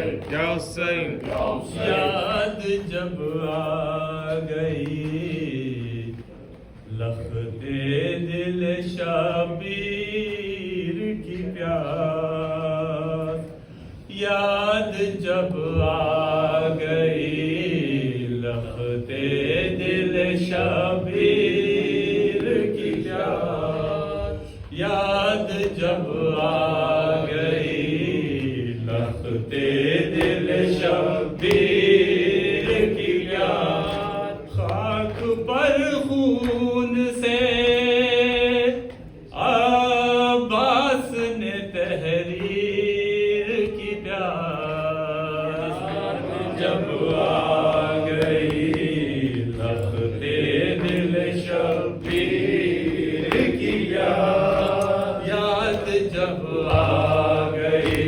या हुसैन। याद जब आ गई लखते दिल शबीर की प्यास, याद जब आ गई लखते दिल शबीर की प्यास, याद जब आ गई लखते दिल शबीर की प्यास, खाक पर खून से अब्बास ने तहरीर की प्यास, जब आ गई लखते दिल शबीर की प्यास, याद जब आ गई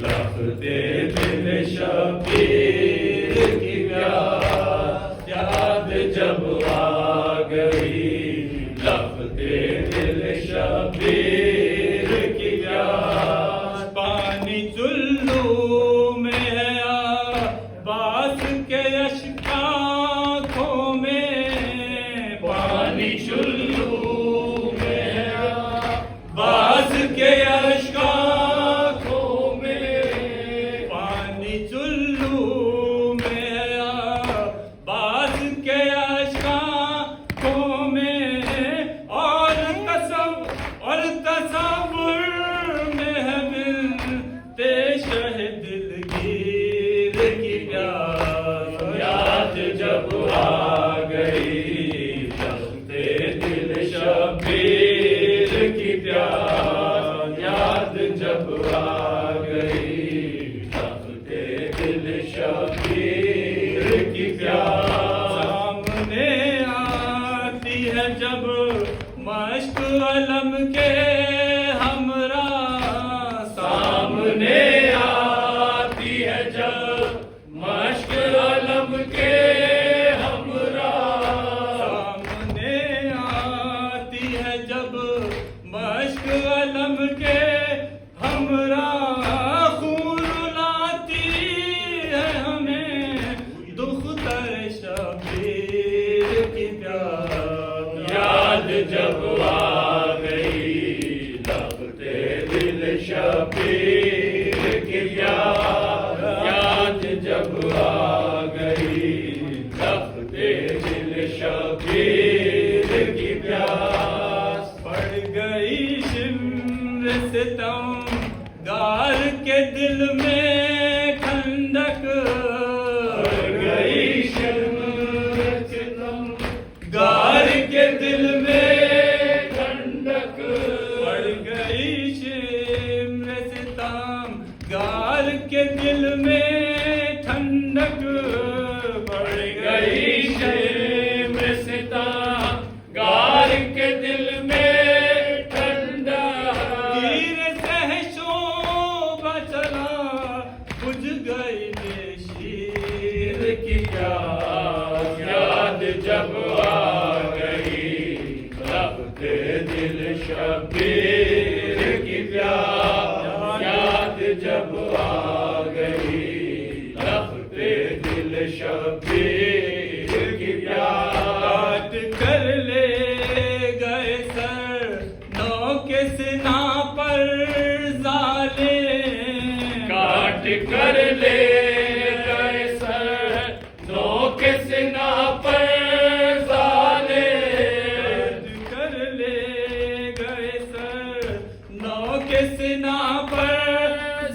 लखते दिल शबीर की प्यास, याद जब आ गई लखते दिल शबीर की प्यास, पानी चुल्लू में है अब्बास के अश्काखों में, पानी चुल्लू में है अब्बास के अश्काखों में, पानी चुल्लू में है अब्बास के अश्काखों में, और तसव्वुर में है मिलते शहे दिलगीर की प्यास, याद जब आ गई लखते दिल शबीर की प्यास, याद जब आ गई लखते दिल शबीर की प्यास, सामने आती है जब मश्क अलम के हमरा, सामने आती है जब मश्क अलम के हमरा, सामने आती है जब मश्क अलम के हमरा, खून लाती है हमें दुख्तर शबीर की प्यास, याद जब आ गई लखते दिल शबीर की प्यास, याद जब आ गई लखते दिल शबीर की प्यास, पड़ गई शिम्र सितम गार के दिल में ठंडक, पड़ गई शिम्र सितम गार के दिल में ठंडक, पड़ गई शिम्र सितम गार के दिल में ठंडक, पड़ गई शिम्र सितम गार के दिल में ठंडक, तीर सहशोभा चला बुझ गई बेशीर की प्यास, याद जब आ गई लखते दिल शबीर की प्यास, याद जब आ गई लखते दिल शबीर की प्यास, काट कर ले गए सर नौ के सिना पर जालिम, काट कर ले गए सर नौ के सिना पर जालिम, काट कर ले गए सर नौ के सिना पर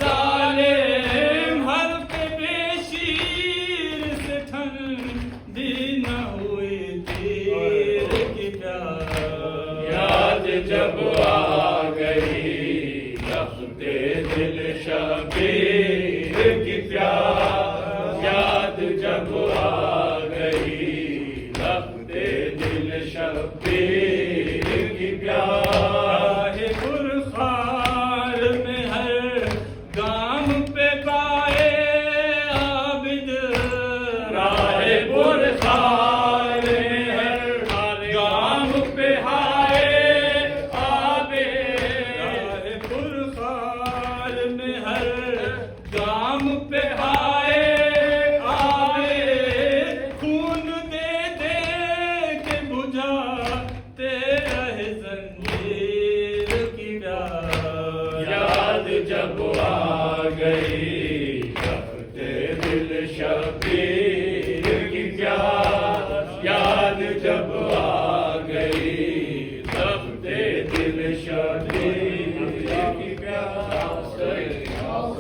जालिम, हल्के बेशीर से ठंडी न हुई तीर की प्यास, याद जब आ गई लखते दिल शबीर की प्यास, याद जब आ गई लखते दिल शबीर की प्यास, बुरखार में हर गाम पे पाए आबिद, राहे बुरखार में हर गाम पे हाय आबिद, राहे बुरखार में हर बुझाते रहे जंजीर की प्यास। याद जब आ गई